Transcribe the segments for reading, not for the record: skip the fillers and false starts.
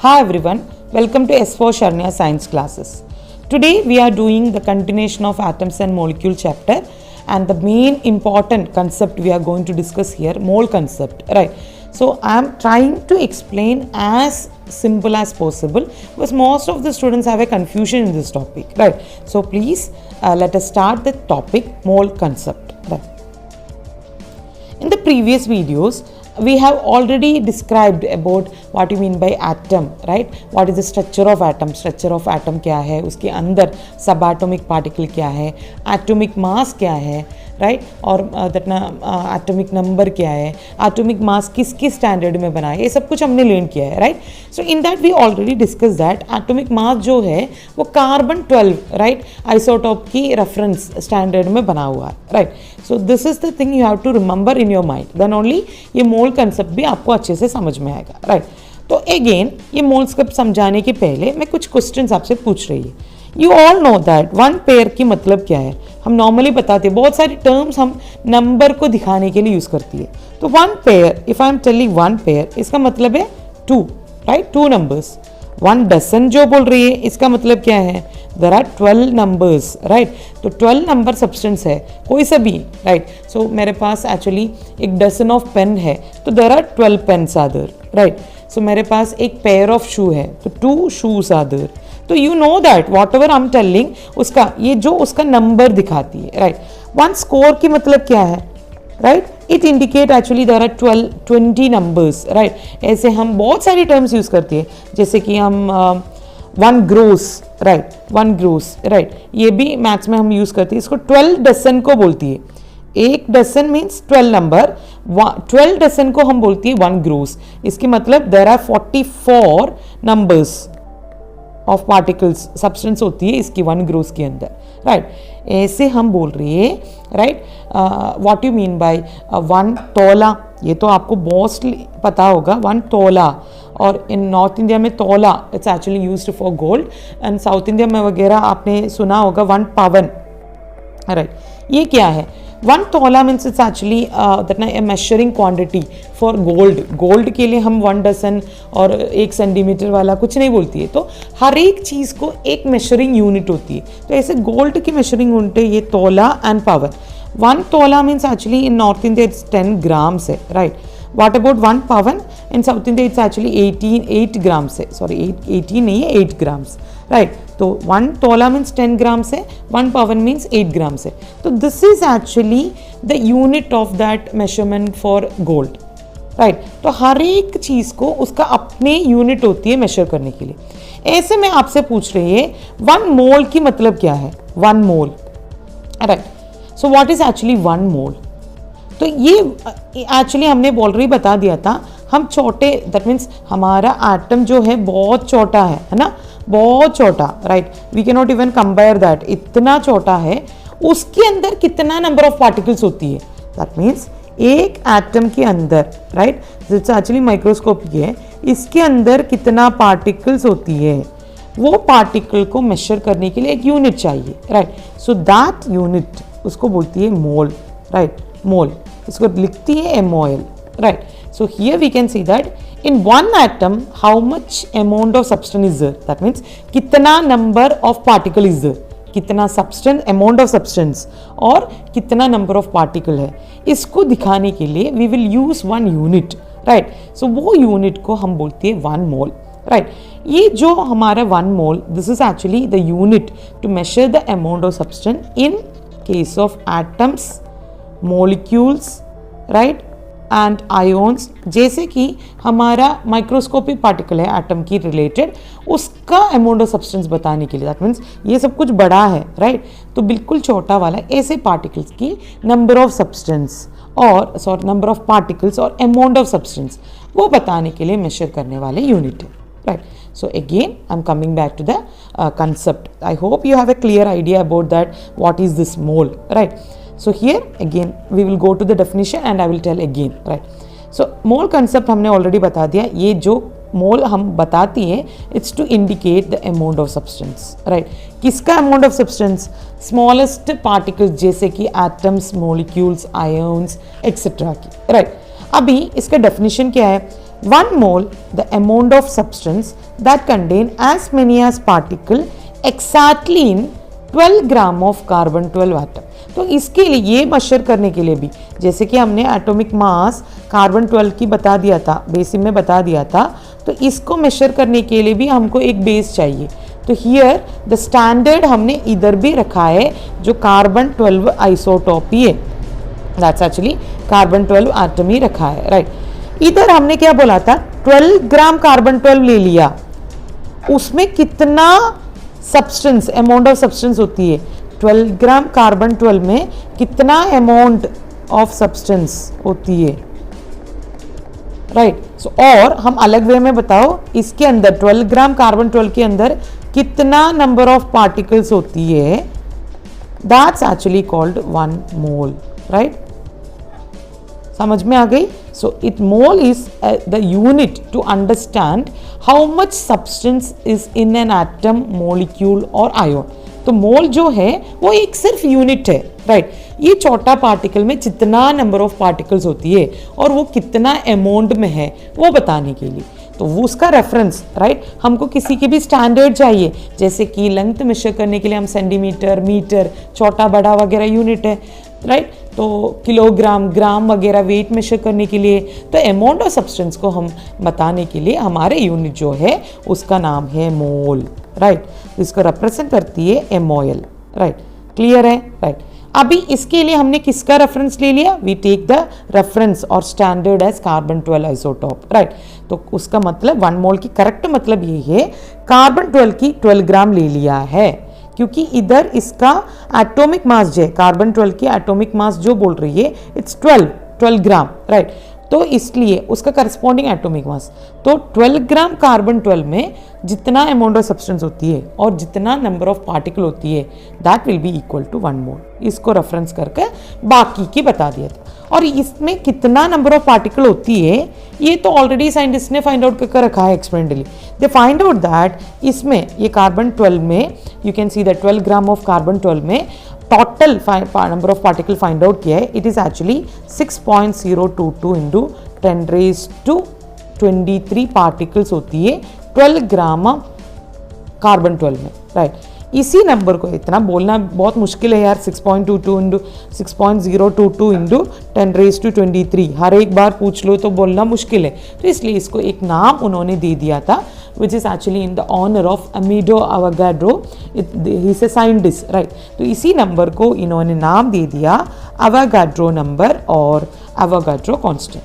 Hi everyone, welcome to S4 Sharnya Science classes. Today we are doing the continuation of atoms and molecule chapter, and the main important concept we are going to discuss here, mole concept, right? So I am trying to explain as simple as possible because most of the students have a confusion in this topic, right? So please let us start the topic mole concept, right? In the previous videos, we have already described about what you mean by atom, right? What is the structure of atom? Structure of atom क्या है? उसके अंदर subatomic particle क्या है? Atomic mass क्या है? Right और atomic number क्या है, एटॉमिक मास किस किस स्टैंडर्ड में बना है, ये सब कुछ हमने लर्न किया है, right. So in that we already discuss that atomic mass जो है वो कार्बन 12, राइट, आइसोटोप की रेफरेंस स्टैंडर्ड में बना हुआ है, right. So this is the thing you have to remember in your mind, then only ये मोल कंसेप्ट भी आपको अच्छे से समझ में आएगा, राइट. तो अगेन ये मोल्स कब समझाने के पहले मैं कुछ क्वेश्चंस आपसे पूछ रही है. You all know that one pair की मतलब क्या है. हम नॉर्मली बताते हैं, बहुत सारी टर्म्स हम नंबर को दिखाने के लिए यूज करती है. तो one pair, if I am telling one pair, इसका मतलब है 2, राइट, 2 नंबर्स. वन डजन जो बोल रही है इसका मतलब क्या है, देयर आर 12 नंबर्स, राइट. तो 12 नंबर सब्सटेंस है कोई सा भी, राइट. सो मेरे पास एक्चुअली एक डजन ऑफ पेन है तो there are 12 pens are there, right. So मेरे पास एक पेयर ऑफ शू है तो 2 शूज आर देयर. तो you know that whatever I am telling उसका ये जो उसका नंबर दिखाती है, राइट. वन स्कोर की मतलब क्या है, right. It indicate actually there are 20 numbers, right. ऐसे हम बहुत सारी टर्म्स यूज करते हैं, जैसे कि हम one gross, right, one gross, right. ये भी मैथ्स में हम यूज करते हैं. इसको 12 डजन को बोलती है. एक डजन मीन्स 12 नंबर, 12 डजन को हम बोलती है 1 ग्रोस. इसकी मतलब there are 44 numbers of particles substance होती है इसकी 1 ग्रोस के अंदर, राइट. ऐसे हम बोल रही है, right. What you mean bye 1 तोला, ये तो आपको मोस्टली पता होगा 1 तोला. और इन नॉर्थ इंडिया में तोला it's actually used for gold, and south India में वगैरह आपने सुना होगा 1 पावन, राइट. ये क्या है, 1 तोला means it's actually that A measuring quantity for gold. Gold के लिए हम 1 डजन और 1 सेंटीमीटर वाला कुछ नहीं बोलती है. तो हर एक चीज़ को एक मेजरिंग यूनिट होती है. तो ऐसे गोल्ड की मेजरिंग यूनिट है ये तोला एंड पावन. 1 तोला means actually in north India it's 10 grams है, right. What about 1 pavan? In South India it's actually 8 grams है, sorry 18 नहीं है, 8 grams, right. तो 1 तोला means 10 grams है, 1 pavan means 8 grams है. तो this is actually the unit of that measurement for gold, right. तो हर एक चीज़ को उसका अपने यूनिट होती है मेजर करने के लिए. ऐसे में आपसे पूछ रही है 1 मोल की मतलब क्या है, 1 mole, right. So what is actually 1 mole. तो ये एक्चुअली हमने ऑलरेडी बता दिया था, हम छोटे, दैट मीन्स हमारा एटम जो है बहुत छोटा है ना, बहुत छोटा, right. We can not even compare that, इतना छोटा है. उसके अंदर कितना नंबर ऑफ पार्टिकल्स होती है, दैट मीन्स एक एटम के अंदर, राइट, इट्स एक्चुअली माइक्रोस्कोपी है, इसके अंदर कितना पार्टिकल्स होती है, वो पार्टिकल को मेजर करने के लिए एक यूनिट चाहिए, राइट. सो दैट यूनिट उसको बोलती है मोल, राइट. मोल इसको लिखती है MOL, right. So here we can see that in 1 atom how much amount of substance is there, that means कितना number of particle is there, कितना सब्सटेंस, अमाउंट ऑफ सब्सटेंस और कितना नंबर ऑफ पार्टिकल है. इसको दिखाने के लिए we will use 1 unit, right. So वो यूनिट को हम बोलते हैं 1 मोल, राइट. ये जो हमारा 1 mole, this is actually the unit to measure the amount of substance in case of atoms, molecules, right, and ions. जैसे कि हमारा माइक्रोस्कोपिक पार्टिकल है एटम की रिलेटेड, उसका अमाउंट ऑफ सब्सटेंस बताने के लिए, दैट मीन्स ये सब कुछ बड़ा है, राइट. तो बिल्कुल छोटा वाला ऐसे पार्टिकल्स की नंबर ऑफ सब्सटेंस और सॉरी नंबर ऑफ पार्टिकल्स और अमाउंट ऑफ सब्सटेंस वो बताने के लिए मेजर करने वाले यूनिट है, right. So again I'm coming back to the concept. I hope you have a clear idea about that, what is this mole, right. So here again we will go to the definition and I will tell again, right. So mole concept हमने already बता दिया. ये जो मोल हम बताती है it's to indicate the amount of substance, right. किसका amount of substance, smallest particles जैसे कि एटम्स, मोलिक्यूल्स, आयोन्स एक्सेट्रा की, राइट. अभी इसका डेफिनेशन क्या है, 1 mole the amount of substance that contain as many as particle exactly in 12 gram of carbon 12 atom. तो इसके लिए ये मेजर करने के लिए भी, जैसे कि हमने एटॉमिक मास कार्बन 12 की बता दिया था, बेसिक में बता दिया था, तो इसको मेजर करने के लिए भी हमको एक बेस चाहिए। तो हियर द स्टैंडर्ड हमने इधर भी रखा है जो कार्बन 12 आइसोटोप ही है, दैट्स एक्चुअली कार्बन 12 एटम ही रखा है, राइट। इधर हमने क्या बोला था, 12 ग्राम कार्बन 12 ले लिया, उसमें कितना सब्सटेंस, अमाउंट ऑफ सब्सटेंस होती है, 12 ग्राम कार्बन 12 में कितना अमाउंट ऑफ सब्सटेंस होती है, राइट। सो और हम अलग वे में बताओ, इसके अंदर 12 ग्राम कार्बन 12 के अंदर कितना नंबर ऑफ पार्टिकल्स होती है, that's actually called 1 mole, right. समझ में आ गई। So it mole is the unit to understand how much substance is in an atom, molecule और आयोन। तो मोल जो है वो एक सिर्फ यूनिट है, राइट। ये छोटा पार्टिकल में जितना नंबर ऑफ पार्टिकल्स होती है और वो कितना अमाउंट में है वो बताने के लिए, तो वो उसका रेफरेंस, राइट। हमको किसी के भी स्टैंडर्ड चाहिए, जैसे कि लेंथ मेजर करने के लिए हम सेंटीमीटर, मीटर, छोटा बड़ा वगैरह यूनिट है, राइट। तो किलोग्राम, ग्राम वगैरह वेट मेजर करने के लिए, तो अमाउंट ऑफ सब्सटेंस को हम बताने के लिए हमारे यूनिट जो है उसका नाम है मोल, राइट। इसको रिप्रेजेंट करती है MOL, राइट। क्लियर है, राइट। अभी इसके लिए हमने किसका रेफरेंस ले लिया, वी टेक द रेफरेंस और standard as carbon 12 isotope, right. तो उसका मतलब 1 मोल की करेक्ट मतलब ये है कार्बन 12 की 12 ग्राम ले लिया है, क्योंकि इधर इसका एटॉमिक मास जो है, कार्बन 12 की एटॉमिक मास जो बोल रही है इट्स 12 ग्राम, राइट। तो इसलिए उसका करस्पॉन्डिंग एटॉमिक मास, तो 12 ग्राम कार्बन 12 में जितना अमाउंट ऑफ सब्सटेंस होती है और जितना नंबर ऑफ पार्टिकल होती है, that will be equal to 1 mole. इसको रेफरेंस करके बाकी की बता दिया था। और इसमें कितना नंबर ऑफ पार्टिकल होती है ये तो ऑलरेडी साइंटिस्ट ने फाइंड आउट करके रखा है experimentally. They find out that इसमें ये कार्बन 12 में, you can see that 12 gram of carbon 12 में total number of particle find out किया है, it is actually 6.022 into 10⁻23 particles होती है 12 ग्राम कार्बन 12 में, राइट। इसी नंबर को इतना बोलना बहुत मुश्किल है यार, 6.22 इंटू 6.022 इंटू 10⁻23, हर एक बार पूछ लो तो बोलना मुश्किल है, तो इसलिए इसको एक नाम उन्होंने दे दिया था, which is actually in the honor of Amedeo Avogadro, he is a scientist, right। तो इसी नंबर को इन्होंने नाम दे दिया Avogadro नंबर और Avogadro constant।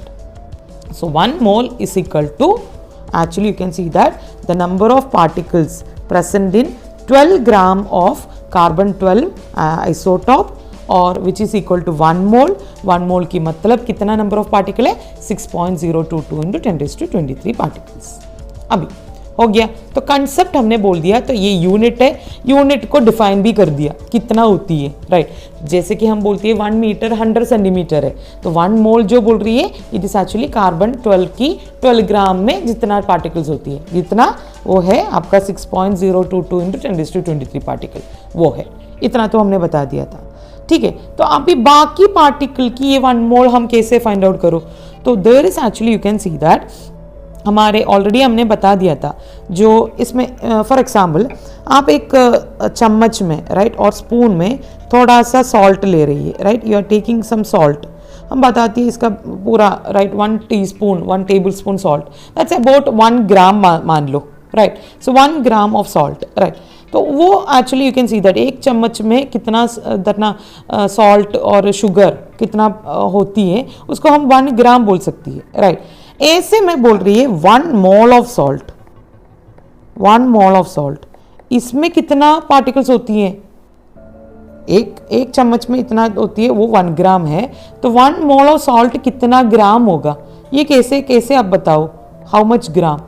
So 1 mole is equal to, actually you can see that the number of particles present in 12 gram of carbon 12 isotope और which is equal to 1 mole। 1 mole की मतलब कितना number of particle है, 6.022 into 10⁻23 particles. अभी हो गया, तो concept हमने बोल दिया, तो ये यूनिट है, यूनिट को डिफाइन भी कर दिया कितना होती है, राइट। जैसे कि हम बोलते हैं 1 मीटर 100 सेंटीमीटर है, तो 1 मोल जो बोल रही है इट इज एक्चुअली कार्बन 12 की 12 ग्राम में जितना पार्टिकल्स होती है, जितना वो है आपका 6.022 इंटू 10⁻23 पार्टिकल, वो है, इतना तो हमने बता दिया था, ठीक है। तो अभी बाकी पार्टिकल की ये 1 मोल हम कैसे फाइंड आउट करो, तो there is actually you can see that हमारे ऑलरेडी हमने बता दिया था, जो इसमें फॉर एग्जाम्पल आप एक चम्मच में, राइट, और स्पून में थोड़ा सा सॉल्ट ले रही है, right, you are taking some salt, हम बताती है इसका पूरा, right, 1 teaspoon 1 table spoon salt, that's about 1 gram मान लो, right. So 1 gram of salt, right. तो वो actually you can see that एक चम्मच में कितना सॉल्ट और शुगर कितना होती है, उसको हम 1 ग्राम बोल सकती है, राइट। ऐसे में बोल रही है 1 mole of salt, 1 mole of salt, इसमें कितना पार्टिकल्स होती हैं, एक चम्मच में इतना होती है, वो 1 ग्राम है, तो 1 मोल ऑफ सॉल्ट कितना ग्राम होगा, ये कैसे आप बताओ, हाउ मच ग्राम।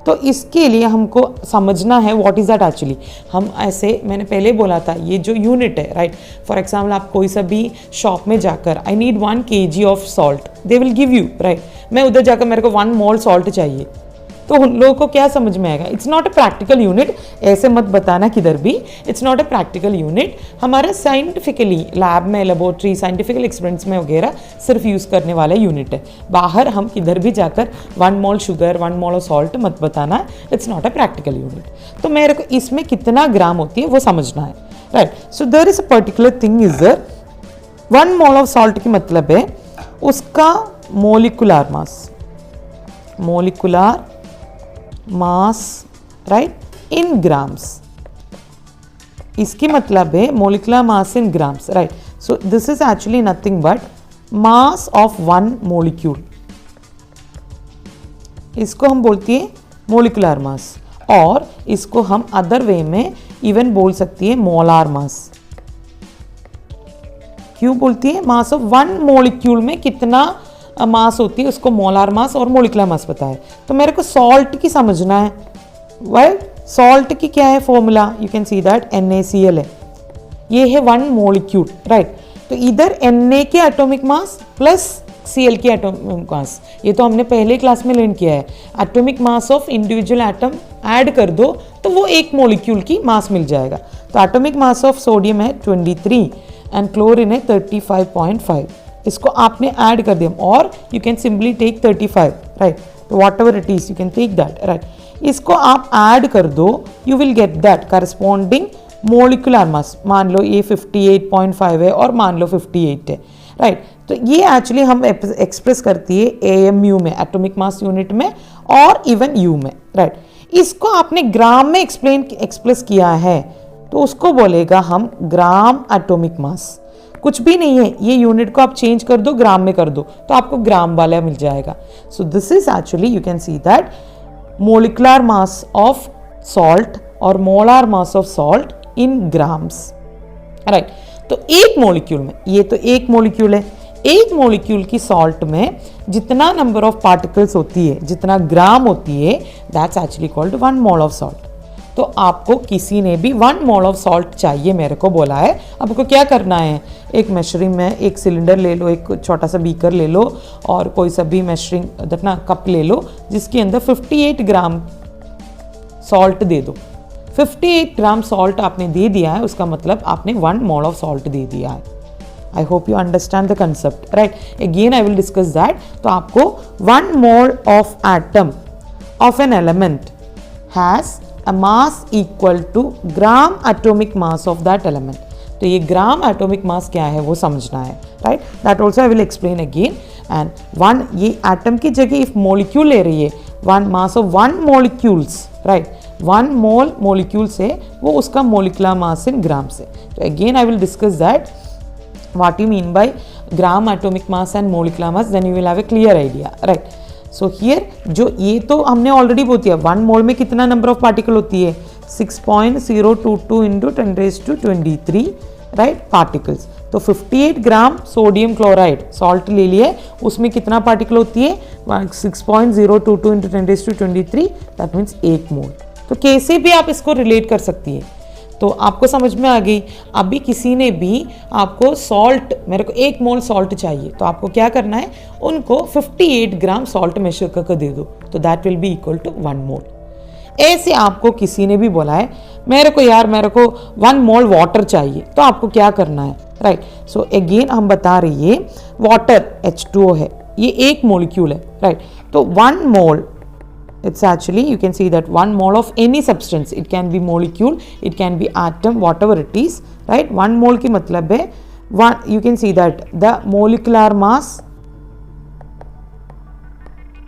तो इसके लिए हमको समझना है व्हाट इज दैट एक्चुअली। हम ऐसे, मैंने पहले बोला था, ये जो यूनिट है, राइट, फॉर एग्जाम्पल आप कोई सा भी शॉप में जाकर I need 1 kg of salt, they will give you, right. मैं उधर जाकर मेरे को 1 मोल सॉल्ट चाहिए, तो उन लोगों को क्या समझ में आएगा, it's not a practical unit, ऐसे मत बताना किधर भी, it's not a practical unit, हमारा साइंटिफिकली लैब में, लेबोरेटरी, साइंटिफिकल एक्सपेरिमेंट्स में वगैरह सिर्फ यूज़ करने वाला यूनिट है। बाहर हम किधर भी जाकर 1 मोल शुगर 1 मोल सॉल्ट मत बताना, it's not a practical unit. तो मेरे को इसमें कितना ग्राम होती है वो समझना है, right. So there is a particular thing is 1 mole of salt की मतलब है उसका molecular mass, right, in grams. इसकी मतलब है molecular mass in grams, right. So this is actually nothing but mass of 1 molecule, इसको हम बोलती है मोलिकुलर मास, और इसको हम अदर वे में इवन बोल सकती है मोलार मास। क्यों बोलती है, मास ऑफ 1 मोलिक्यूल में कितना मास होती है उसको मोलार मास और मोलिकुलर मास पता है। तो मेरे को सॉल्ट की समझना है, वेल सॉल्ट की क्या है formula, you can see that NaCl है, ये है 1 मोलिक्यूल, राइट। तो इधर Na के एटॉमिक मास प्लस Cl के एटॉमिक मास, ये तो हमने पहले क्लास में लर्न किया है। Atomic mass of individual atom add कर दो तो वो एक मोलिक्यूल की मास मिल जाएगा। तो एटॉमिक मास ऑफ सोडियम है 23 एंड क्लोरीन है 35.5, इसको आपने ऐड कर दिया, और you can simply take 35, right. तो whatever it is you can take that, right. इसको आप ऐड कर दो, you will get that corresponding molecular mass. मान लो ये 58.5 है और मान लो 58 है, राइट। तो ये एक्चुअली हम एक्सप्रेस करती है AMU में, एटॉमिक मास यूनिट में, और इवन U में, राइट। इसको आपने ग्राम में एक्सप्रेस किया है तो उसको बोलेगा हम ग्राम एटॉमिक मास। कुछ भी नहीं है, ये यूनिट को आप चेंज कर दो, ग्राम में कर दो, तो आपको ग्राम वाला मिल जाएगा। So this is actually you can see that molecular mass of salt और molar mass of salt in grams, right. तो एक मोलिक्यूल में, ये तो एक मोलिक्यूल है, एक मोलिक्यूल की सॉल्ट में जितना नंबर ऑफ पार्टिकल्स होती है, जितना ग्राम होती है, that's actually called 1 mole of salt. तो आपको किसी ने भी 1 मोल ऑफ सॉल्ट चाहिए मेरे को बोला है, आपको क्या करना है, एक मेजरिंग में एक सिलेंडर ले लो, एक छोटा सा बीकर ले लो, और कोई सा भी मेजरिंग दैट ना कप ले लो, जिसके अंदर 58 ग्राम सॉल्ट दे दो। 58 ग्राम सॉल्ट आपने दे दिया है, उसका मतलब आपने 1 मोल ऑफ सॉल्ट दे दिया है। आई hope you understand the concept, right. Again I will discuss that. तो आपको 1 mole of atom of an element has a mass equal to gram atomic mass of that element। तो ये ग्राम atomic मास क्या है वो समझना है, right. That also I will explain again. And 1, ये एटम की जगह इफ मॉलिक्यूल ले रही है, 1 mass of 1 molecules, right, 1 mole molecule से वो उसका मोलिकुलर मास इन ग्राम से। तो again I will discuss that what you mean by gram atomic mass and molecular mass, then you will have a clear idea, right. So here जो ये तो हमने already बोल दिया, 1 मोल में कितना नंबर ऑफ पार्टिकल होती है, 6.022 इंटू 10⁻23, राइट, पार्टिकल्स। तो 58 ग्राम सोडियम क्लोराइड सॉल्ट ले लिए, उसमें कितना पार्टिकल होती है, 6.022 इंटू 10⁻23, दैट मीन्स 1 मोल। तो कैसे भी आप इसको रिलेट कर सकती है, तो आपको समझ में आ गई। अभी किसी ने भी आपको सॉल्ट, मेरे को 1 मोल सॉल्ट चाहिए, तो आपको क्या करना है, उनको 58 ग्राम सॉल्ट मेजर करके दे दो, तो that will be equal to 1 mole. ऐसे आपको किसी ने भी बोला है मेरे को 1 मोल वाटर चाहिए, तो आपको क्या करना है, राइट। सो अगेन हम बता रही है वाटर H2O है, ये एक मोलिक्यूल है, राइट। तो 1 मोल, it's actually you can see that 1 mole of any substance, it can be molecule, it can be atom, whatever it is, right। 1 mole की मतलब है 1, you can see that the molecular mass,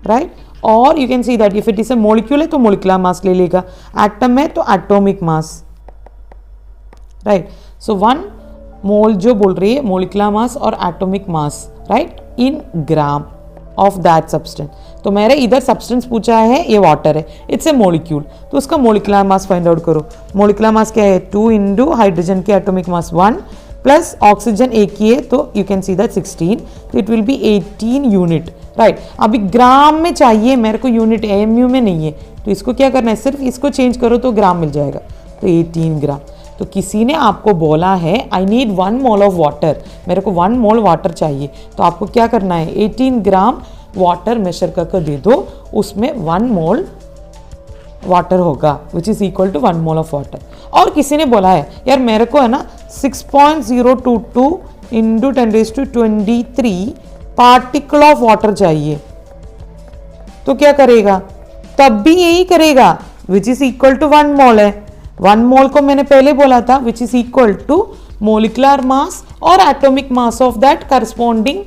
right, or you can see that if it is a molecule है तो molecular mass ले लेगा, atom है तो atomic mass, right। so 1 mole जो बोल रही है molecular mass और atomic mass, right, in gram of that substance. तो मेरे इधर सब्सटेंस पूछा है, ये वाटर है, इट्स ए मोलिक्यूल, तो उसका मोलिकुलर मास फाइंड आउट करो। मोलिकुलर मास क्या है, 2 इंटू हाइड्रोजन के एटॉमिक मास 1 प्लस ऑक्सीजन एक ही है, तो यू कैन सी दैट 16, तो it will B 18 unit, right. अभी ग्राम में चाहिए मेरे को, यूनिट AMU में नहीं है, तो इसको क्या करना है, सिर्फ इसको चेंज करो तो ग्राम मिल जाएगा, तो 18 ग्राम। तो किसी ने आपको बोला है I need 1 mole of water, मेरे को 1 मोल वाटर चाहिए, तो आपको क्या करना है, 18 ग्राम वाटर मेजर करके दे दो, उसमें 1 मोल वाटर होगा which is equal to 1 mole of water. और किसी ने बोला है यार मेरे को है ना 6.022 इंटू 10⁻23 पार्टिकल ऑफ वाटर चाहिए, तो क्या करेगा, तब भी यही करेगा which is equal to 1 mole है। 1 मोल को मैंने पहले बोला था which is equal to molecular mass और atomic mass of that corresponding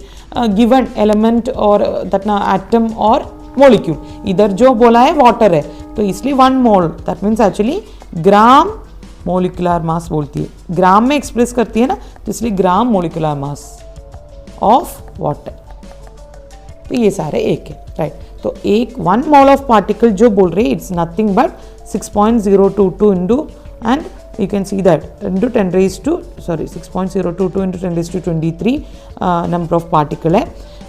given element और दैट ना एटम और मोलिक्यूल। इधर जो बोला है वाटर है तो इसलिए 1 mole that means actually gram molecular mass बोलती है, ग्राम में एक्सप्रेस करती है ना, तो इसलिए ग्राम मोलिकुलर मास ऑफ वाटर। तो ये सारे एक है, राइट। तो एक 1 मोल ऑफ पार्टिकल जो बोल रहे हैं it's nothing but 6.022 into and you can see that into 6.022 into 10⁻23 number of particle है।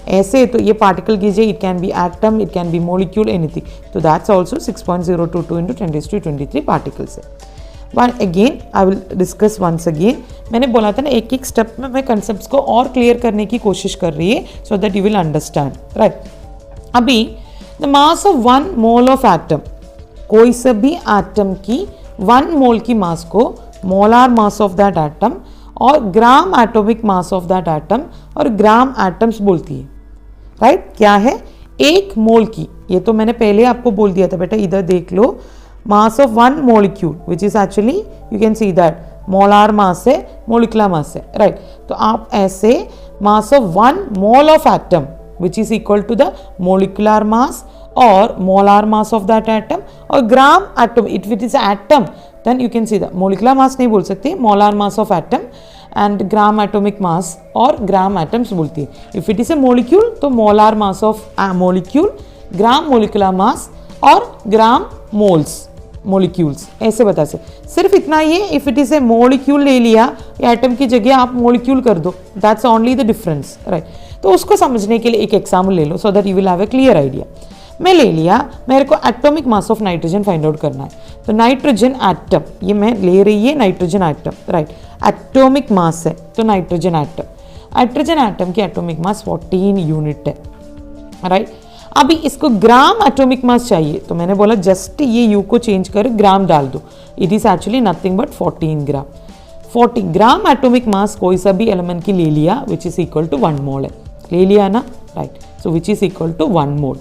ऐसे तो ये पार्टिकल कीजिए, it can be atom, it can be molecule, anything, तो दैट्स ऑल्सो 6.022 into 10⁻23 पार्टिकल्स है। One again I will discuss once again. मैंने बोला था ना एक एक स्टेप में मैं कंसेप्ट को और क्लियर करने की कोशिश कर रही है so that you will understand, right. अभी the mass of 1 mole of atom, कोई सा भी एटम की 1 मोल की मास को molar mass of that atom और gram atomic mass of that atom और ग्राम एटम्स बोलती है, राइट। क्या है, 1 मोल की, ये तो मैंने पहले आपको बोल दिया था बेटा, इधर देख लो, mass of 1 molecule which is actually you can see that molar mass है, मोलिकुलर मास है, राइट। तो आप ऐसे mass of 1 mole of atom which is equal to the molecular mass or molar mass of that atom or gram atom, if it is atom then you can see the molecular mass नहीं बोल सकते, molar mass of atom and gram atomic mass और gram atoms बोलती है। if it is a molecule तो molar mass of molecule, gram molecular mass और gram moles molecules, ऐसे बता सकते। सिर्फ इतना ही है, if it is a molecule ले लिया या atom की जगह आप molecule कर दो, that's only the difference, right। तो उसको समझने के लिए एक एग्जाम्पल ले लो so that you will have a clear idea। मैं ले लिया, मेरे को atomic mass of nitrogen find out करना है, तो नाइट्रोजन एटम, ये मैं ले रही है nitrogen atom, right. Atomic mass है तो नाइट्रोजन एटम की एटॉमिक मास 14 यूनिट है, राइट। अभी इसको ग्राम एटॉमिक मास चाहिए, तो मैंने बोला जस्ट ये यू को चेंज कर ग्राम डाल दो, it is actually nothing but 14 gram. 40 gram atomic mass कोई सा भी एलिमेंट की ले लिया which is equal to 1 mole है, ले लिया ना, right. So which is equal to 1 mole.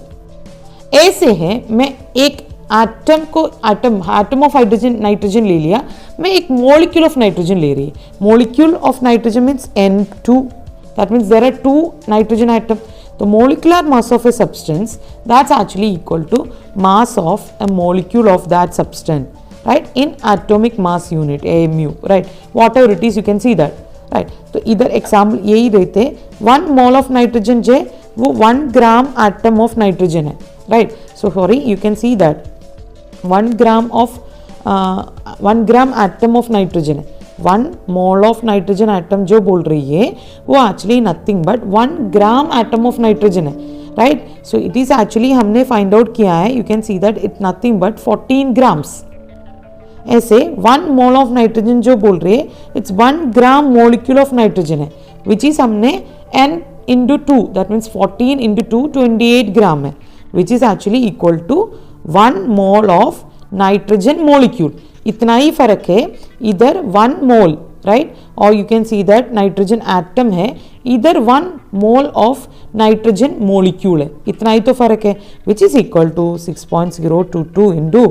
ऐसे है, मैं एक एटम को एटम ऑफ नाइट्रोजन ले लिया, मैं एक मोलिक्यूल ऑफ नाइट्रोजन ले रही है, molecule of nitrogen means N2, that means there are 2 nitrogen atom, तो molecular mass of a substance that's actually equal to mass of a molecule of that substance, right, in atomic mass unit AMU, right, whatever it is you can see that, right. तो इधर example यही रहते, 1 mole of nitrogen जो है वो 1 gram atom of nitrogen है, right। so sorry you can see that 1 gram atom of nitrogen है, 1 mole of nitrogen atom जो बोल रही है वो actually nothing but 1 gram atom of nitrogen है, right। so it is actually हमने find out किया है, you can see that it nothing but 14 grams। ऐसे 1 mole of nitrogen जो बोल रही है it's 1 gram molecule of nitrogen है which is हमने n into 2 that means 14 into 2 28 gram है which is actually equal to 1 mole of nitrogen molecule। इतना ही फर्क है, इधर 1 mole, right, और you can see that nitrogen atom है, इधर 1 mole of nitrogen molecule है, इतना ही तो फर्क है, which is equal to 6.022 into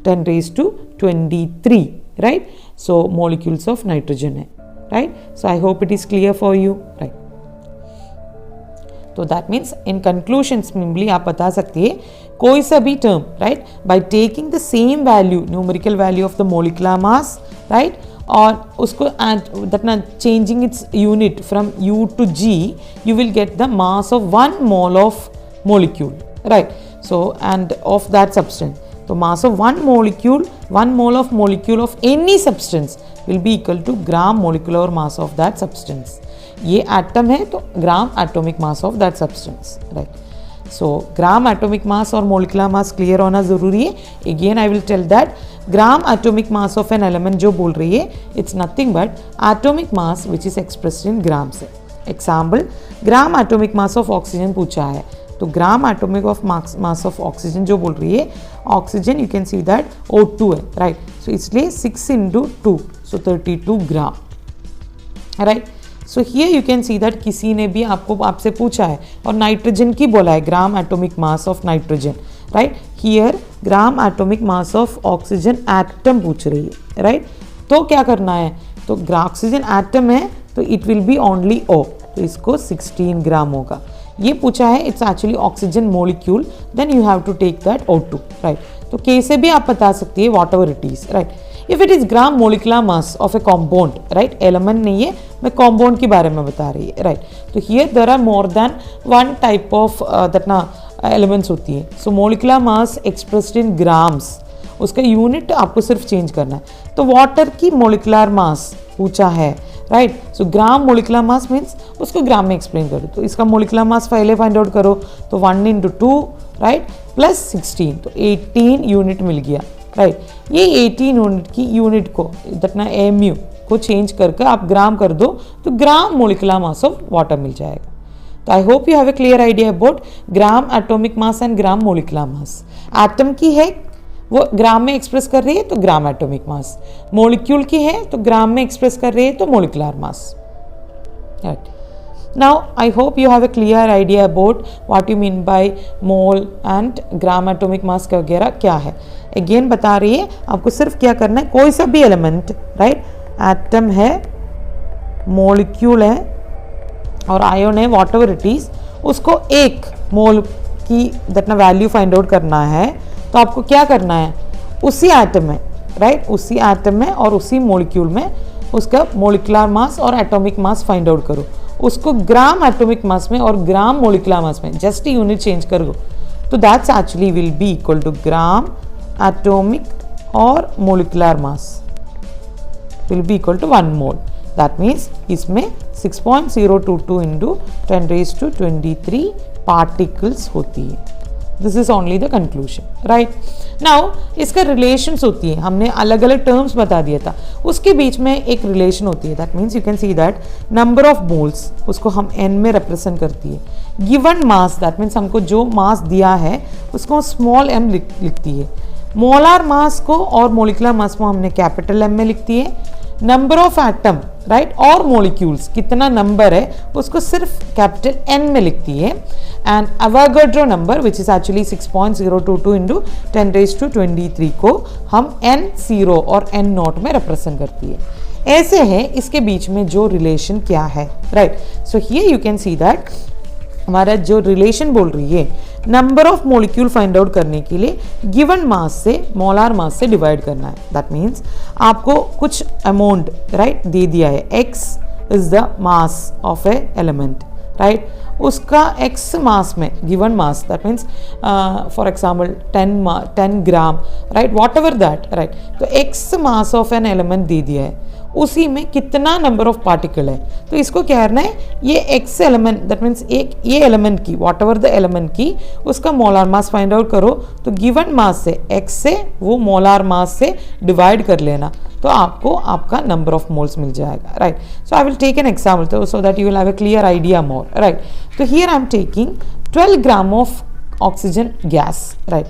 10⁻23, right। so molecules of nitrogen है, right। so I hope it is clear for you, right। तो that means in conclusion simply आप बता सकती है कोई सा भी term, right, by taking the same value, numerical value of the molecular mass, right, और उसको दैट ना changing its unit from U to G, you will get the mass of 1 mole of molecule, right। so and of that substance, so mass of 1 molecule, 1 mole of molecule of any substance will be equal to gram molecular mass of that substance। ये atom है तो gram atomic mass of that substance, right. So gram atomic mass और molecular mass clear होना जरूरी है। Again I will tell that gram atomic mass of an element जो बोल रही है it's nothing but atomic mass which is expressed in grams है। Example, gram atomic mass of oxygen पूछा है तो gram atomic of mass of oxygen जो बोल रही है, oxygen you can see that O2 है, राइट. सो इसलिए 6 × 2, so 32 gram, right. So here you can see that किसी ने भी आपसे पूछा है और नाइट्रोजन की बोला है, gram atomic mass of nitrogen, right. Here gram atomic mass of oxygen atom पूछ रही है, राइट. तो क्या करना है, तो ऑक्सीजन एटम है तो it will be only O, तो इसको 16 ग्राम होगा. ये पूछा है it's actually oxygen molecule, then you have to take that O2, right. तो के से भी आप बता सकती है whatever it is, right. If it is gram molecular mass of a compound, right, element नहीं है, मैं कॉम्पाउंड के बारे में बता रही है, राइट. तो here there are more than one type of that ना एलिमेंट्स होती है. So molecular mass expressed in grams, उसका यूनिट आपको सिर्फ चेंज करना है. तो वाटर की मोलिकुलर मास पूछा है, राइट. सो ग्राम मोलिकुलर मास मीन्स उसको ग्राम में एक्सप्लेन करो. तो इसका मोलिकुलर मास पहले फाइंड आउट करो, तो 1 × 2, राइट, प्लस 16, तो 18 यूनिट मिल गया, राइट. ये 18 यूनिट की यूनिट को दटना mu को चेंज करके आप ग्राम कर दो तो gram molecular mass of water मिल जाएगा. तो I hope you have a clear idea about gram atomic mass and gram molecular mass. Atom की है वो ग्राम में एक्सप्रेस कर रही है तो ग्राम एटॉमिक मास, मॉलिक्यूल की है तो ग्राम में एक्सप्रेस कर रही है तो molecular mass, right. Now I hope you have a clear idea about what you mean by mole and gram atomic मास वगैरह क्या है. अगेन बता रही है आपको सिर्फ क्या करना है, कोई सा भी एलिमेंट, राइट, एटम है, मॉलिक्यूल है और आयन है, वॉट एवर इट इज, उसको एक मोल की दैट वैल्यू फाइंड आउट करना है. तो आपको क्या करना है, उसी एटम में, राइट, उसी एटम में और उसी मॉलिक्यूल में उसका मोलिकुलर मास और एटॉमिक मास फाइंड आउट करो. उसको ग्राम एटॉमिक मास में और ग्राम मोलिकुलर मास में जस्ट यूनिट चेंज करो, तो that's actually will be equal to gram atomic और molecular mass will be equal to 1 mole. That means इसमें 6.022 × 10⁻23 पार्टिकल्स होती है. This is only the conclusion, right. Now इसका रिलेशंस होती है, हमने अलग अलग टर्म्स बता दिया था, उसके बीच में एक रिलेशन होती है. That means you can see that number of moles, उसको हम n में रिप्रेजेंट करती है. गिवन मास, दैट मीन्स हमको जो मास दिया है उसको स्मॉल m लिखती है. मोलार मास को और मोलिकुलर मास को हमने कैपिटल M में लिखती है. नंबर ऑफ एटम, राइट, और मॉलिक्यूल्स कितना नंबर है उसको सिर्फ कैपिटल N में लिखती है. And Avogadro number which is actually 6.022 × 10⁻23 को हम N0 और N0 में रिप्रेजेंट करती है. ऐसे है इसके बीच में जो रिलेशन क्या है, right. So here you can see that हमारा जो रिलेशन बोल रही है, number of molecule find out करने के लिए गिवन मास से मोलार मास से डिवाइड करना है. दैट मीन्स आपको कुछ अमाउंट, राइट, दे दिया है, x is the mass of a element, right. उसका x मास में given mass, that means for example 10 gram, right, whatever that, right. तो x mass of an element दे दिया है, उसी में कितना नंबर ऑफ पार्टिकल है. तो इसको क्या करना है, ये x एलिमेंट, दैट मीन्स एक ये एलिमेंट की वॉट एवर द एलिमेंट की उसका मोलार मास फाइंड आउट करो. तो गिवन मास से x से वो मोलार मास से डिवाइड कर लेना, तो आपको आपका नंबर ऑफ मोल्स मिल जाएगा, right. So I will take an example so that you will have a clear idea more, right. तो here I am taking 12 gram of oxygen gas, right.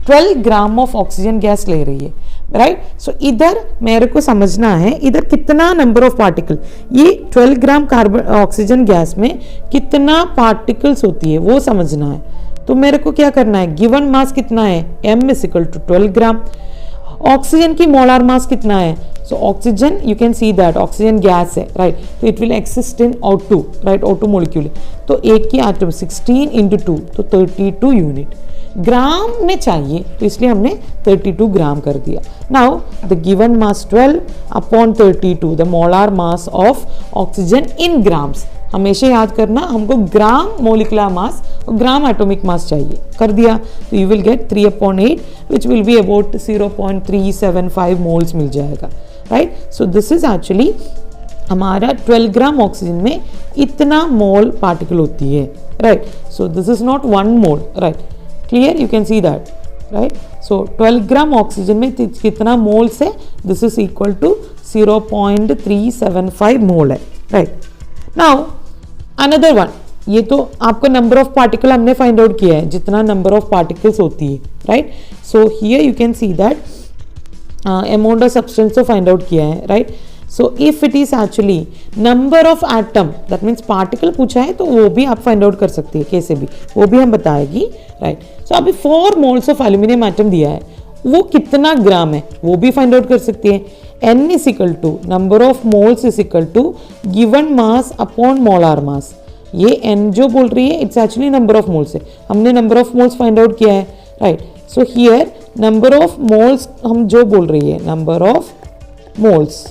12 gram of oxygen gas ले रही है, right. सो इधर मेरे को समझना है इधर कितना नंबर ऑफ पार्टिकल, ये 12 ग्राम कार्बन ऑक्सीजन गैस में कितना पार्टिकल्स होती है वो समझना है. तो मेरे को क्या करना है, गिवन मास कितना है, m is equal to 12 gram. Oxygen की मोलार मास कितना है, so oxygen you can see that oxygen gas है, राइट. तो it will exist in O2, right, O2 molecule. तो एक की एटम 16 × 2 तो 32 यूनिट. ग्राम में चाहिए तो इसलिए हमने 32 ग्राम कर दिया. Now the given mass 12 upon 32, the molar mass of oxygen in grams. हमेशा याद करना हमको ग्राम मोलिकुलर मास और ग्राम एटॉमिक मास चाहिए, कर दिया. तो you will get 3/8 which will be about 0.375 moles मिल जाएगा, right. So this is actually हमारा 12 ग्राम ऑक्सीजन में इतना मोल पार्टिकल होती है, right. So this is not 1 mole, right. Clear, you can see that, right. So 12 gram oxygen में कितना moles है, दिस इज इक्वल टू 0.375 मोल है, राइट. नाउ अनदर वन, ये तो आपको नंबर ऑफ पार्टिकल हमने फाइंड आउट किया है, जितना नंबर ऑफ पार्टिकल्स होती है, right. So here you can see that amount of substance तो फाइंड आउट किया है, right. So if it is actually number of atom, that means particle पूछा है तो वो भी आप फाइंड आउट कर सकती है कैसे भी, वो भी हम बताएगी, राइट. सो अभी 4 मोल्स ऑफ एल्यूमिनियम एटम दिया है, वो कितना ग्राम है वो भी फाइंड आउट कर सकती है. n is equal to number of moles is equal to given mass upon molar mass. ये n जो बोल रही है it's actually number of moles है, हमने number of moles find out किया है, right. So here number of moles हम जो बोल रही है, नंबर ऑफ मोल्स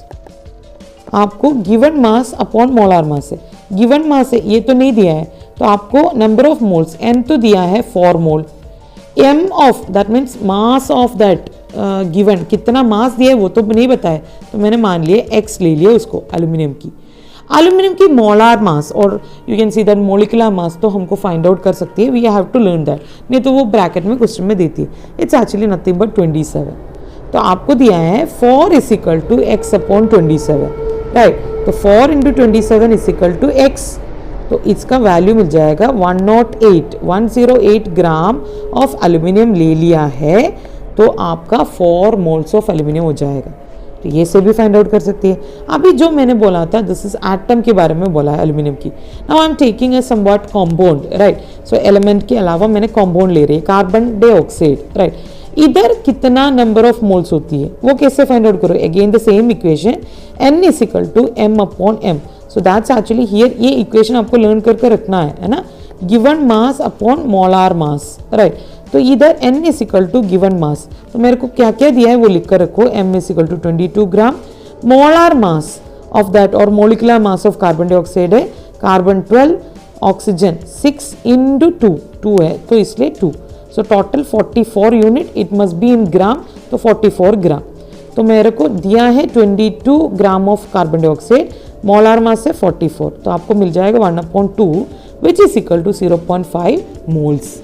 आपको given mass upon molar mass है. गिवन मास है, ये तो नहीं दिया है, तो आपको नंबर ऑफ मोल्स n तो दिया है 4 मोल, m of that means mass of that given, कितना मास दिया है वो तो नहीं बताया, तो मैंने मान लिया x ले लिया उसको एल्यूमिनियम की मोलार मास और you can see that molecular mass तो हमको फाइंड आउट कर सकती है, we have to learn that, नहीं तो वो ब्रैकेट में क्वेश्चन में देती है. It's actually nothing but 27. तो आपको दिया है 4 is equal to x upon 27, right. तो 4 into 27 is equal to x, तो इसका वैल्यू मिल जाएगा 108 ग्राम ऑफ एल्यूमिनियम ले लिया है, तो आपका 4 मोल्स ऑफ एल्यूमिनियम हो जाएगा. तो ये से भी फाइंड आउट कर सकती है. अभी जो मैंने बोला था दिस इज एटम के बारे में बोला है एल्यूमिनियम की. Now I am taking a somewhat compound, right. So element के अलावा मैंने कंपाउंड ले रही है, कार्बन डाइऑक्साइड, राइट. इधर कितना नंबर ऑफ मोल्स होती है वो कैसे फाइंड आउट करो, again the same equation, n is equal to m upon m. So that's actually here, ये इक्वेशन आपको लर्न करके रखना है ना, given mass upon molar mass, right. तो इधर n is equal to given mass, तो मेरे को क्या क्या दिया है वो लिख कर रखो. m is equal to 22 gram, molar mass of that और molecular mass of carbon dioxide है कार्बन 12, ऑक्सीजन 6 इंटू 2 है तो इसलिए 2. So total 44 unit, it must be in gram, तो 44 ग्राम. तो मेरे को दिया है 22 gram of carbon dioxide, molar mass है 44, तो आपको मिल जाएगा 1/2 which is equal to 0.5 moles.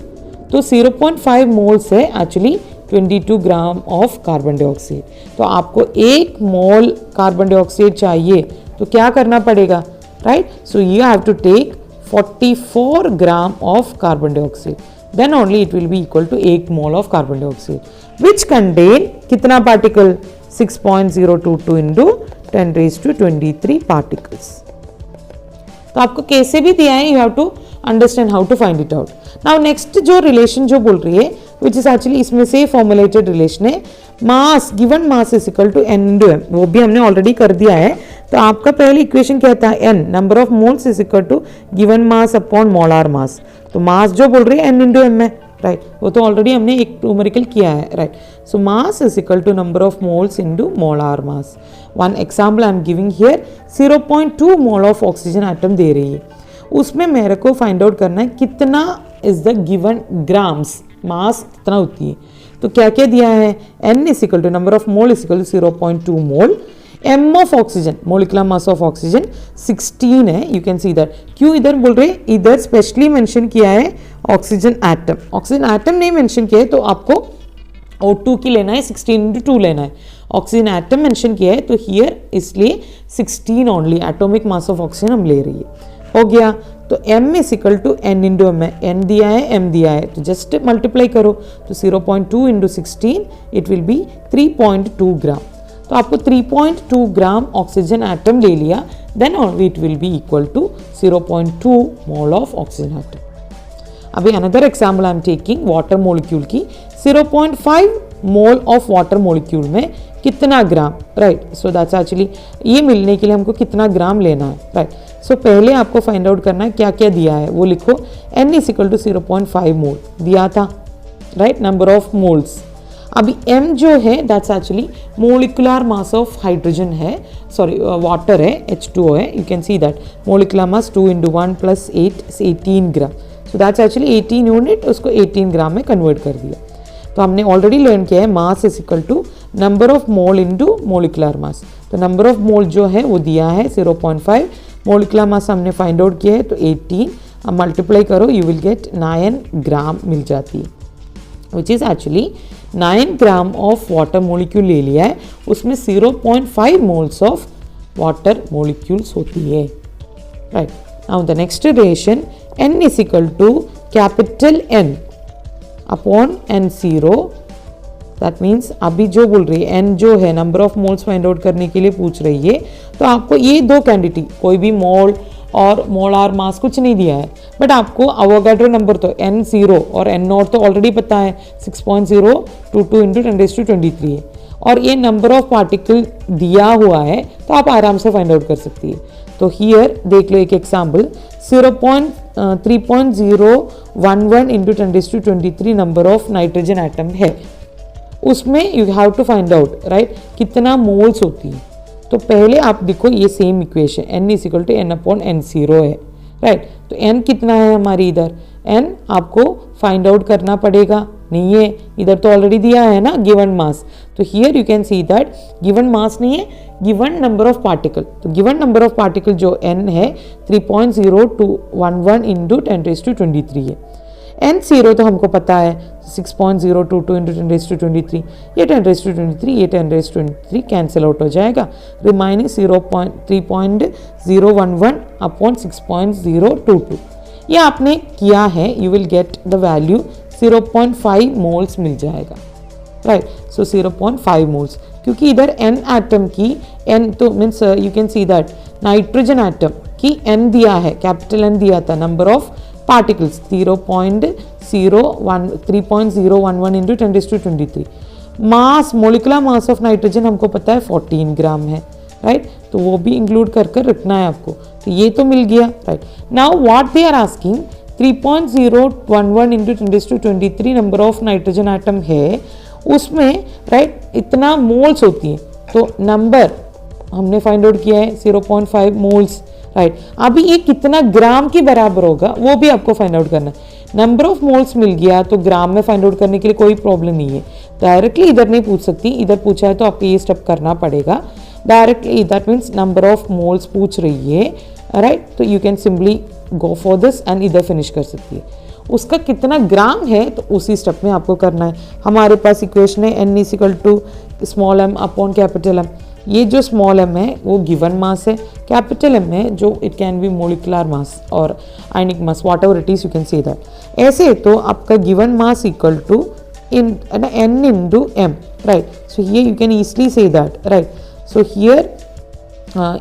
तो 0.5 मोल्स है actually 22 gram of carbon dioxide. तो आपको 1 मोल कार्बन डाइऑक्साइड चाहिए तो क्या करना पड़ेगा, right. So you have to take 44 gram of carbon dioxide, then only it will be equal to 1 mole of carbon dioxide which contain कितना particle 6.022 into 10 raised to 23 particles. तो आपको कैसे भी दिया है, you have to understand how to find it out. Now next जो relation जो बोल रही है which is actually इसमें से फॉर्मुलेटेड रिलेशन है, mass given mass is equal to n into m, वो भी हमने ऑलरेडी कर दिया है. तो आपका पहले इक्वेशन क्या था, n number of moles is equal to given mass upon molar mass. तो मास जो बोल रही है n इंटू m है, राइट. वो तो ऑलरेडी हमने एक न्यूमेरिकल किया है, right. So mass is equal to number of moles into molar mass. One example I am giving here, 0.2 mole of oxygen atom दे रही है, उसमें मेरे को फाइंड आउट करना है कितना is the given grams, mass कितना होती है. तो क्या क्या दिया है, n is equal to number of mole is equal to 0.2 mole, m of oxygen molecular mass of oxygen 16 है, यू कैन सी दैट. क्यों इधर बोल रहे, इधर स्पेशली मेंशन किया है ऑक्सीजन एटम नहीं मेंशन किया है, तो आपको O2 की लेना है, 16 इंटू 2 लेना है. ऑक्सीजन एटम मेंशन किया है तो हियर इसलिए 16 only atomic mass of oxygen हम ले रही है, हो गया. तो m is equal to n into m है, n दिया है m दिया है, तो जस्ट मल्टीप्लाई करो, तो 0.2 into 16 it will be 3.2 gram. तो आपको 3.2 ग्राम ऑक्सीजन एटम ले लिया, then only it will be equal to 0.2 mole of oxygen atom. अभी another example I am taking water molecule की, 0.5 मोल ऑफ वाटर मोलिक्यूल में कितना gram, right. So that's actually ये मिलने के लिए हमको कितना ग्राम लेना है, राइट. सो पहले आपको फाइंड आउट करना है क्या क्या दिया है वो लिखो. n इज इक्वल टू 0.5 मोल दिया था, राइट, नंबर ऑफ मोल्स. अभी m जो है that's actually molecular mass of hydrogen है, सॉरी वाटर है, H2O है, you can see that molecular mass 2 into 1 plus 8 18 gram. So that's actually 18 unit, उसको 18 ग्राम में कन्वर्ट कर दिया. तो हमने ऑलरेडी लर्न किया है mass is equal to number of mole into molecular mass. तो नंबर ऑफ मोल जो है वो दिया है 0.5, मोलिकुलर मास हमने फाइंड आउट किया है तो 18, अब मल्टीप्लाई करो यू विल गेट 9 ग्राम मिल जाती है, which is actually 9 gram of water molecule ले लिया है, उसमें 0.5 मोल्स ऑफ वाटर मोलिक्यूल्स होती है, right. Now the next relation n is equal to capital N upon N0। That means अभी जो बोल रही है n जो है number of moles find out करने के लिए पूछ रही है, तो आपको ये दो क्वांटिटी कोई भी मोल और मोलार मास कुछ नहीं दिया है, बट आपको अवोगाड्रो नंबर तो N0 और N0 तो ऑलरेडी पता है 6.022 इंटू 10⁻23 है, और ये नंबर ऑफ पार्टिकल दिया हुआ है तो आप आराम से फाइंड आउट कर सकती है। तो हियर देख लो एक example 3.011 into 10⁻23 number of nitrogen atom है, उसमें you have to find out right कितना मोल्स होती है। तो पहले आप देखो ये same equation n is equal to n upon N0 है राइट। तो n कितना है हमारी इधर, n आपको फाइंड आउट करना पड़ेगा, नहीं है इधर तो ऑलरेडी दिया है ना गिवन मास। तो here you can see that given mass नहीं है, गिवन नंबर ऑफ पार्टिकल। तो गिवन नंबर ऑफ पार्टिकल जो n है 3.0211 इंटू 10⁻23 है। N0 तो हमको पता है 6.022 इंटू 10⁻23, ये 10⁻23 ये 10⁻23 कैंसिल आउट हो जाएगा, रिमाइनिंग 3.011 अपॉन 6.022। ये आपने किया है, you will get the value 0.5 moles मिल जाएगा राइट। सो 0.5 मोल्स, क्योंकि इधर n एटम की n तो means you can see that nitrogen atom की n दिया है, कैपिटल N दिया था, number of particles 3.011 into 10⁻23। Mass molecular mass of nitrogen हमको पता है 14 ग्राम है राइट, तो वो भी इंक्लूड कर कर रखना है आपको। तो ये तो मिल गया right. Now what they are asking 3.011 into 10⁻23 number of nitrogen atom है, उसमें राइट इतना मोल्स होती है, तो नंबर हमने फाइंड आउट किया है 0.5 मोल्स राइट। अभी ये कितना ग्राम के बराबर होगा वो भी आपको फाइंड आउट करना है। नंबर ऑफ मोल्स मिल गया तो ग्राम में फाइंड आउट करने के लिए कोई प्रॉब्लम नहीं है, डायरेक्टली इधर नहीं पूछ सकती, इधर पूछा है तो आपको ये स्टेप करना पड़ेगा directly. That means number of moles पूछ रही है राइट, तो you can simply go for this and इधर फिनिश कर सकती है। उसका कितना ग्राम है तो उसी स्टेप में आपको करना है। हमारे पास इक्वेशन है n is equal to small m upon capital M। ये जो स्मॉल m है वो गिवन मास है, कैपिटल M है जो it can be molecular mass और ionic mass whatever it is, you can say that. ऐसे तो आपका गिवन मास इक्वल टू इन n into m right. So here you can easily say that right. So here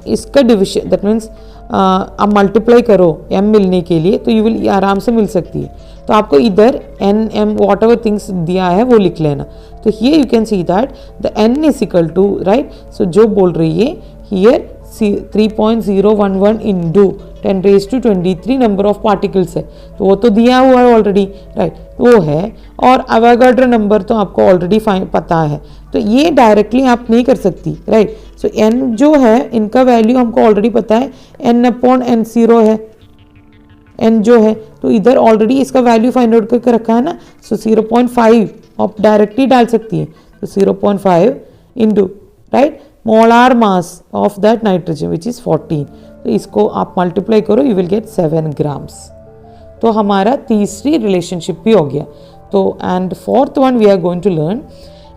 इसका division that means आप multiply करो m मिलने के लिए तो यू विल आराम से मिल सकती है। तो आपको इधर n m whatever things दिया है वो लिख लेना। तो here you can see that the n is equal to right, so जो बोल रही है here 3.011 into 10⁻23 number of particles है, तो वो तो दिया हुआ है ऑलरेडी राइट, वो है। और अवोगाड्रो नंबर तो आपको ऑलरेडी पता है, तो ये डायरेक्टली आप नहीं कर सकती राइट। सो n जो है इनका वैल्यू हमको ऑलरेडी पता है n अपॉन N0 है, n जो है तो इधर ऑलरेडी इसका वैल्यू फाइंड आउट करके रखा है ना। सो 0.5 आप डायरेक्टली डाल सकती है, तो 0.5 into right molar mass of that nitrogen which is 14, तो इसको आप मल्टीप्लाई करो यू विल गेट 7 ग्राम्स। तो हमारा तीसरी रिलेशनशिप भी हो गया। तो and fourth one we are going to learn,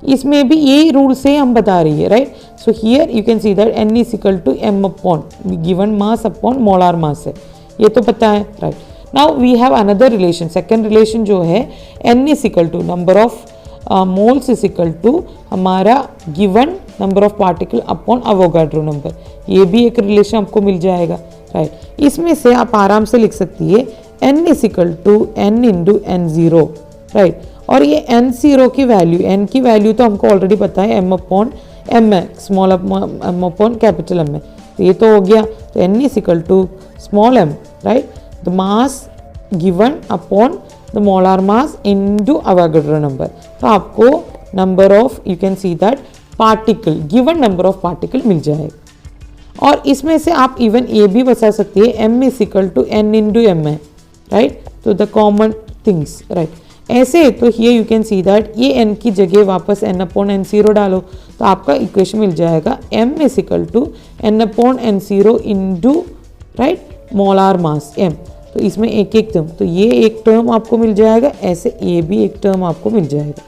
इसमें भी यही रूल से हम बता रही है right. So here you can see that n is equal to m upon given mass upon molar mass है, ये तो पता है right. Now we have another relation, second relation जो है n is equal to number of moles is equal to हमारा given number of particle upon Avogadro number, ये भी एक रिलेशन आपको मिल जाएगा राइट। इसमें से आप आराम से लिख सकती है n is equal to n into N0 right. और ये N0 की वैल्यू, n की वैल्यू तो हमको ऑलरेडी पता है m अपॉन m है, small m upon capital M है, तो ये तो हो गया। तो n is equal to small m right, the mass given upon the molar mass into Avogadro number. तो आपको number of you can see that particle, given number of particle मिल जाएगा। और इसमें से आप इवन ये भी बता सकती है m is equal to n into m है राइट, तो द कॉमन थिंग्स राइट। ऐसे तो here you can see that ये n की जगह वापस n अपॉन N0 डालो तो आपका इक्वेशन मिल जाएगा m is equal to n upon N0 into right molar mass m। तो इसमें एक एक टर्म, तो ये एक टर्म आपको मिल जाएगा, ऐसे ये भी एक टर्म आपको मिल जाएगा।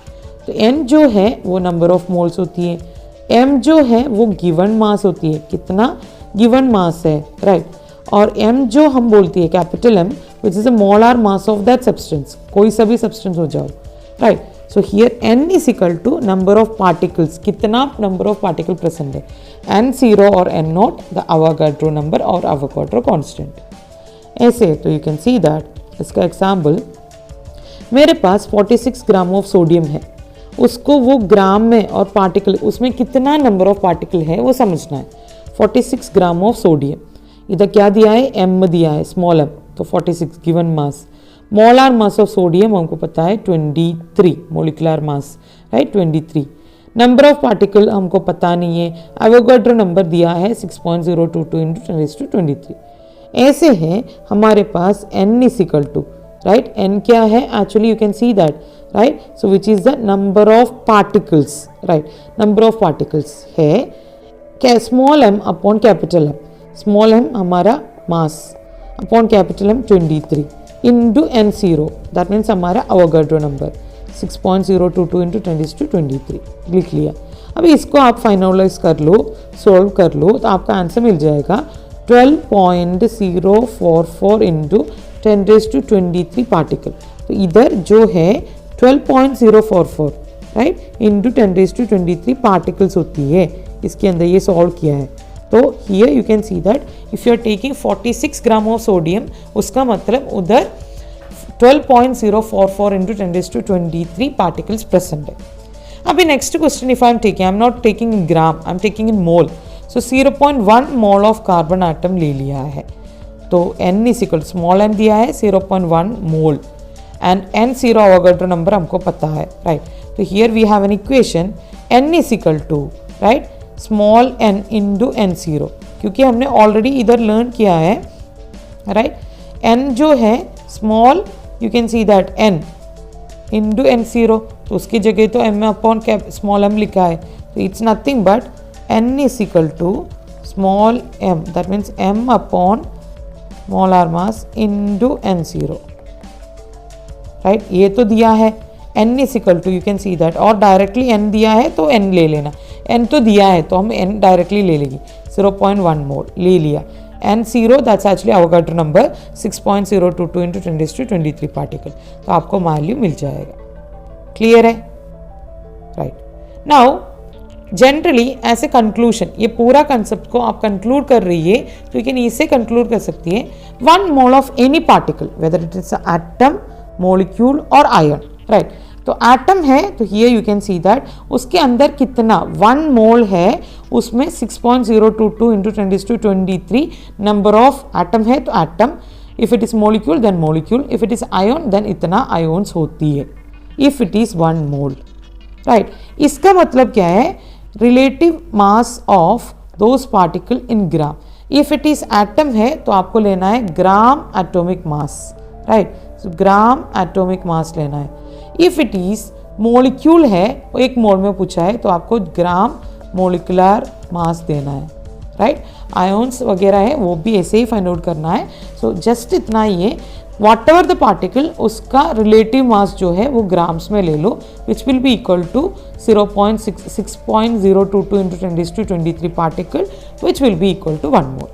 तो n जो है वो नंबर ऑफ मोल्स होती है, m जो है वो गिवन मास होती है, कितना गिवन मास है राइट। और m जो हम बोलती है capital M which is a molar mass of that substance, कोई सा भी substance हो जाओ, right? So here n is equal to number of particles, कितना number of particle present है, n0 और n0 the Avogadro number और Avogadro constant. ऐसे तो you can see that इसका example, मेरे पास 46 ग्राम ऑफ सोडियम है, उसको वो ग्राम में और पार्टिकल उसमें कितना नंबर ऑफ पार्टिकल है वो समझना है. 46 ग्राम ऑफ सोडियम, इधर क्या दिया है, m दिया है, स्मॉल m, तो 46 given mass. Molar mass of sodium हमको पता है 23 molecular mass, right, 23. Number of particle हमको पता नहीं है, एवोगाड्रो नंबर दिया है 6.022 इंटू 10⁻23. ऐसे है हमारे पास n is equal to, right, n क्या है actually, you can see that, right, so which is the number of particles, right, number of particles है क्या, small m upon capital m, small m हमारा mass upon capital M 23 into n0, that means हमारा Avogadro number 6.022 into 10⁻23 लिख लिया. अभी इसको आप finalise कर लो, सोल्व कर लो, तो आपका आंसर मिल जाएगा 12.044 इंटू 10⁻23 पार्टिकल. तो इधर जो है 12.044, राइट, इंटू 10⁻23 पार्टिकल्स होती है, इसके अंदर ये सॉल्व किया है. तो here you can see that if you are taking 46 gram of sodium, उसका मतलब उधर 12.044 इंटू 10⁻23 पार्टिकल्स प्रेजेंट है. अभी next question, if I am taking, I am not taking in gram, I am taking in mole. So 0.1 mole of carbon atom ले लिया है, तो n is equal, small n दिया है 0.1 mole and n0 Avogadro number हमको पता है, right. तो here we have an equation n is equal to, right, small n into n0, क्योंकि हमने ऑलरेडी इधर लर्न किया है, राइट, n जो है small, you can see that n into n0, तो उसकी जगह तो m upon cap small m लिखा है, तो it's nothing but n is equal to small m, that means m upon molar mass into n0, right. ये तो दिया है n is equal to, you can see that, और directly n दिया है तो n ले लेना, n तो दिया है तो हम n डायरेक्टली ले लेंगे, 0.1 मोल ले लिया. n0 that's actually Avogadro number 6.022 into 10⁻23 particle, तो आपको वैल्यू मिल जाएगा. क्लियर है, राइट. नाउ जनरली ऐसे कंक्लूशन, ये पूरा कंसेप्ट को आप कंक्लूड कर रही है तो यू इससे कंक्लूड कर सकती है 1 mole of any particle whether it is atom, molecule और आयन, राइट. तो एटम है तो here you can see that उसके अंदर कितना 1 मोल है, उसमें 6.022 इंटू 10⁻23 नंबर ऑफ एटम है, तो atom. If it is molecule then molecule, if it is ion then इतना आयोन्स होती है, if it is 1 mole, right. इसका मतलब क्या है, relative mass of those particle in gram. If it is atom है तो आपको लेना है gram atomic mass, right, so gram atomic mass लेना है. इफ इट इज मोलिक्यूल है, एक मोल में पूछा है, तो आपको ग्राम मोलिकुलर मास देना है, राइट. आयोन्स वगैरह है वो भी ऐसे ही फाइंड आउट करना है. सो जस्ट इतना ही है, वॉट एवर द पार्टिकल उसका रिलेटिव मास जो है वो ग्राम्स में ले लो, which will be equal to 6.022 into 10⁻23 particle, which will be equal to 1 mole.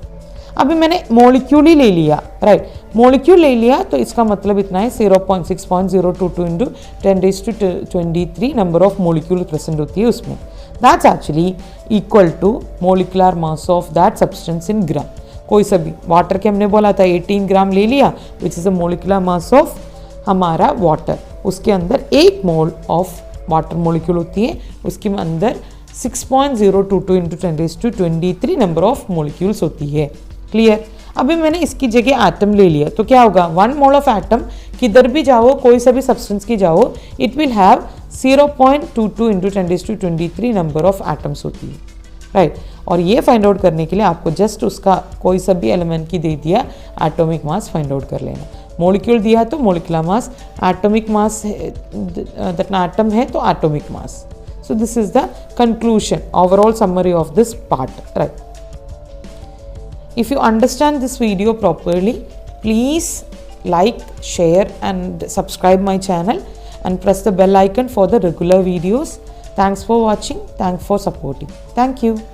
अभी मैंने मोलिक्यूल ही ले लिया, राइट, मोलिक्यूल ले लिया तो इसका मतलब इतना है 6.022 into 10⁻23 number of molecule present होती है उसमें, that's actually equal to molecular mass of that substance in gram. कोई सा भी वाटर के हमने बोला था 18 ग्राम ले लिया, which is the molecular mass of हमारा वाटर, उसके अंदर 1 मोल ऑफ वाटर मोलिक्यूल होती है, उसके अंदर 6.022 इंटू 10⁻23 नंबर ऑफ मोलिक्यूल्स होती है. क्लियर. अभी मैंने इसकी जगह एटम ले लिया तो क्या होगा, 1 मोल ऑफ एटम, किधर भी जाओ कोई सा भी सब्सटेंस की जाओ, it will have 0.22 into 10⁻23 number of atoms होती है, राइट. और ये फाइंड आउट करने के लिए आपको जस्ट उसका कोई सा भी एलिमेंट की दे दिया, एटॉमिक मास फाइंड आउट कर लेना. मोलिक्यूल दिया तो molecular mass, atomic mass that atom है तो atomic mass. So this is the conclusion, overall summary of this part, right. If you understand this video properly, please like, share and subscribe my channel and press the bell icon for the regular videos. Thanks for watching, thanks for supporting. Thank you.